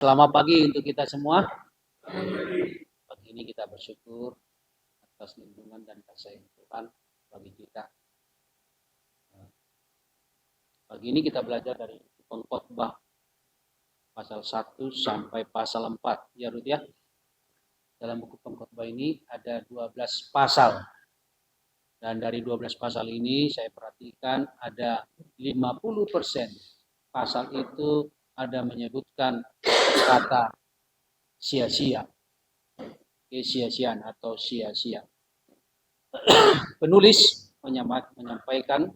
Selamat pagi untuk kita semua. Pagi ini kita bersyukur atas lindungan dan kasih Tuhan bagi kita. Pagi ini kita belajar dari Pengkhotbah pasal 1 sampai pasal 4. Ya Ruth ya. Dalam buku Pengkhotbah ini ada 12 pasal. Dan dari 12 pasal ini saya perhatikan ada 50% pasal itu ada menyebutkan kata sia-sia. Kesia-siaan atau sia-sia. Penulis menyampaikan,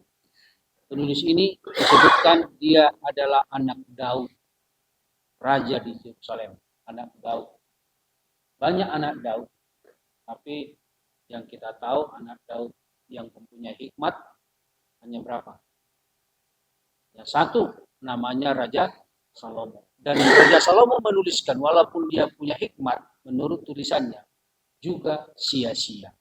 penulis ini disebutkan dia adalah anak Daud, raja di Yerusalem, anak Daud. Banyak anak Daud, tapi yang kita tahu anak Daud yang mempunyai hikmat hanya berapa? Yang satu, namanya Raja Salomo. Dan Raja Salomo menuliskan walaupun dia punya hikmat, menurut tulisannya juga sia-sia.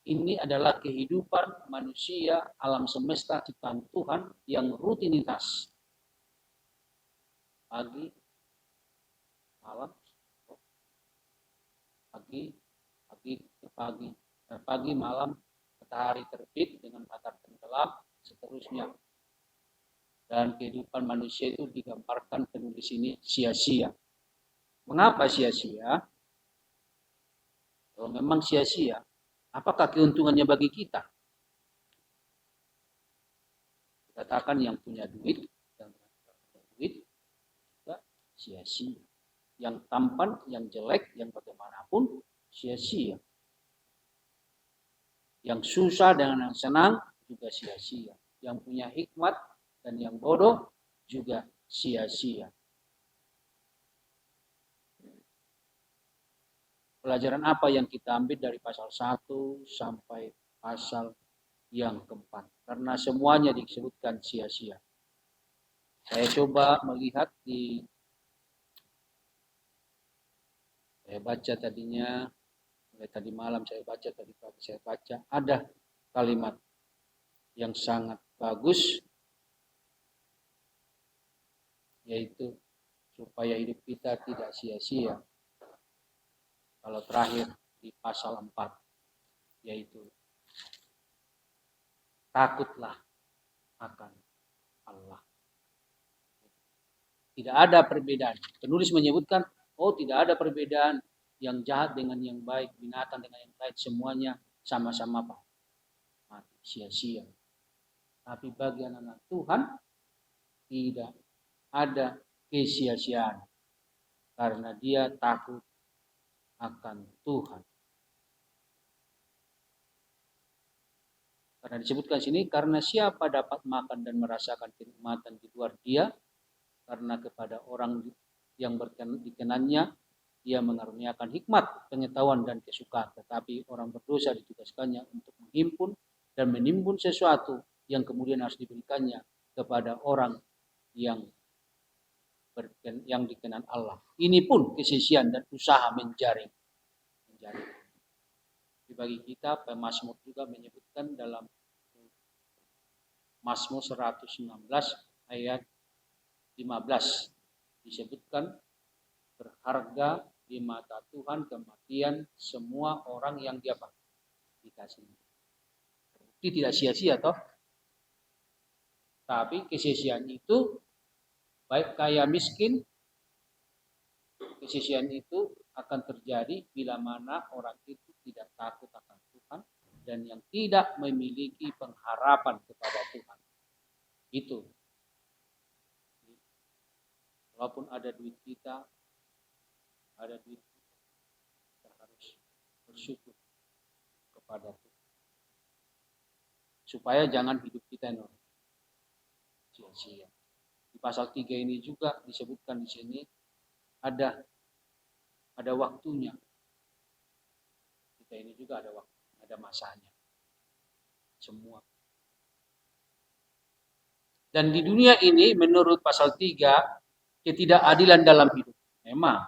Ini adalah kehidupan manusia alam semesta ciptaan Tuhan yang rutinitas. Pagi, malam, pagi, malam, matahari terbit dengan matahari tenggelam, seterusnya. Dan kehidupan manusia itu digambarkan penulis ini sia-sia. Mengapa sia-sia? Kalau memang sia-sia, apakah keuntungannya bagi kita? Katakan yang punya duit dan duit juga sia-sia. Yang tampan, yang jelek, yang bagaimanapun sia-sia. Yang susah dengan yang senang juga sia-sia. Yang punya hikmat dan yang bodoh juga sia-sia. Pelajaran apa yang kita ambil dari pasal 1 sampai pasal yang keempat? Karena semuanya disebutkan sia-sia. Saya coba melihat saya baca tadinya, mulai tadi malam saya baca, tadi pagi saya baca, ada kalimat yang sangat bagus, yaitu supaya hidup kita tidak sia-sia. Kalau terakhir di pasal 4, yaitu takutlah akan Allah. Tidak ada perbedaan. Penulis menyebutkan, tidak ada perbedaan yang jahat dengan yang baik, binatang dengan yang baik, semuanya sama-sama mati, sia-sia. Tapi bagi anak Tuhan tidak ada kesia-siaan karena dia takut akan Tuhan. Karena disebutkan sini, karena siapa dapat makan dan merasakan kenikmatan di luar dia, karena kepada orang yang dikenannya, dia mengaruniakan hikmat, pengetahuan, dan kesukaan. Tetapi orang berdosa ditugaskannya untuk menghimpun dan menimbun sesuatu yang kemudian harus diberikannya kepada orang yang dikenan Allah. Ini pun kesia-siaan dan usaha menjaring. Bagi kita, pemazmur juga menyebutkan dalam Mazmur 116 ayat 15 disebutkan, berharga di mata Tuhan kematian semua orang yang dia dikasih. Itu tidak sia-sia toh. Tapi kesia-siaan itu baik kaya miskin, kesia-siaan itu akan terjadi bila mana orang itu tidak takut akan Tuhan dan yang tidak memiliki pengharapan kepada Tuhan. Itu. Walaupun ada duit kita harus bersyukur kepada Tuhan. Supaya jangan hidup kita sia-sia. Di pasal 3 ini juga disebutkan di sini ada waktunya. Kita ini juga ada waktu, ada masanya. Semua. Dan di dunia ini menurut pasal 3 ketidakadilan dalam hidup. Memang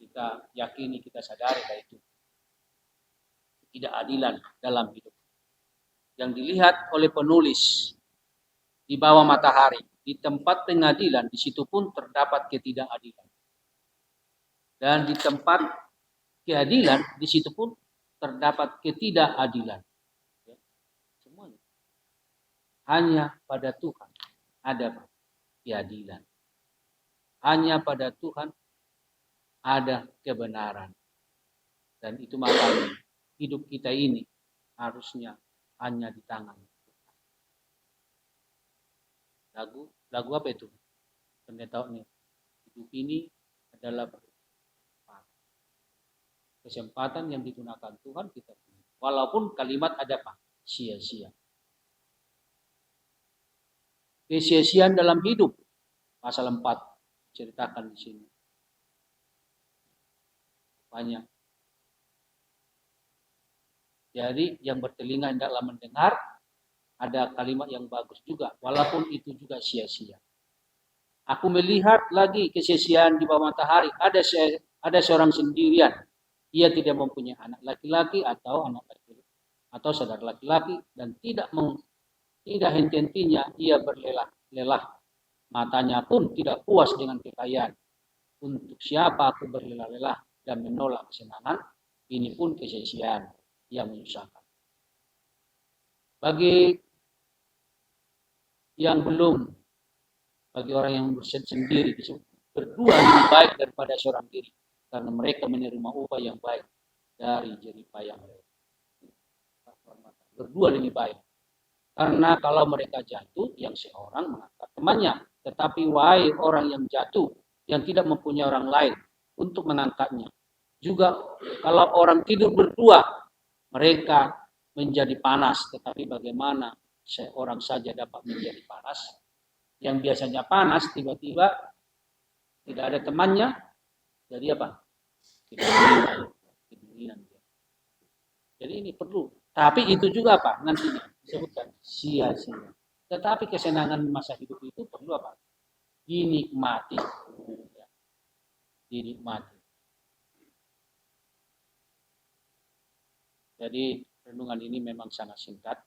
kita yakini, kita sadari bahwa itu ketidakadilan dalam hidup. Yang dilihat oleh penulis di bawah matahari, di tempat pengadilan, di situ pun terdapat ketidakadilan. Dan di tempat keadilan, di situ pun terdapat ketidakadilan. Ya, semuanya. Hanya pada Tuhan ada keadilan. Hanya pada Tuhan ada kebenaran. Dan itu makanya hidup kita ini harusnya hanya di tangan Tuhan. Lagu apa itu? Pendeta nih. Hidup ini adalah kesempatan yang digunakan Tuhan kita punya. Walaupun kalimat ada apa? Sia-sia. Kesia-siaan dalam hidup. Pasal 4 ceritakan di sini. Banyak. Jadi yang bertelinga hendaklah mendengar, ada kalimat yang bagus juga, walaupun itu juga sia-sia. Aku melihat lagi kesia-siaan di bawah matahari, ada seorang sendirian. Ia tidak mempunyai anak laki-laki atau anak laki-laki atau saudara laki-laki dan tidak henti-hentinya ia berlelah-lelah. Matanya pun tidak puas dengan kekayaan. Untuk siapa aku berlelah-lelah dan menolak kesenangan, ini pun kesia-siaan yang menyusahkan. Bagi orang yang bersendiri berdua lebih baik daripada seorang diri, karena mereka menerima upah yang baik dari jeripayah mereka. Berdua lebih baik, karena kalau mereka jatuh, yang seorang mengangkat temannya. Tetapi wahai orang yang jatuh, yang tidak mempunyai orang lain untuk mengangkatnya. Juga kalau orang tidur berdua, mereka menjadi panas. Tetapi bagaimana seorang saja dapat menjadi panas? Yang biasanya panas, tiba-tiba tidak ada temannya, jadi apa? Kedinginan. Jadi ini perlu. Tapi itu juga apa? Nanti disebutkan sia-sia. Tetapi kesenangan masa hidup itu perlu apa? Dinikmati. Dinikmati. Jadi renungan ini memang sangat singkat.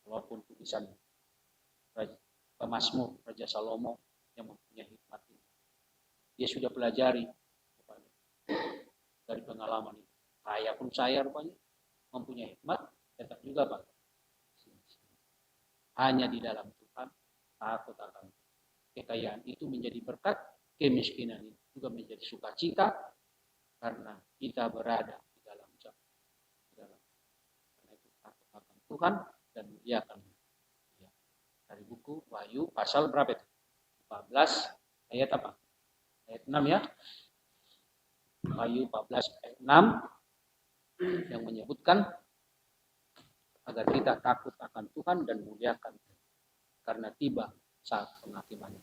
Walaupun tulisan Mazmur Raja Salomo yang mempunyai hikmat ini. Dia sudah pelajari dari pengalaman itu. Saya rupanya mempunyai hikmat, tetap juga Pak. Hanya di dalam Tuhan, takut akan kekayaan itu menjadi berkat, kemiskinan itu juga menjadi sukacita, karena kita berada di dalam Tuhan. Karena itu takut akan Tuhan dan muliakan. Dari buku Wahyu pasal berapa itu? 14 ayat apa? Ayat 6 ya. Wahyu 14 ayat 6 yang menyebutkan agar kita takut akan Tuhan dan muliakan karena tiba saat penghakimannya.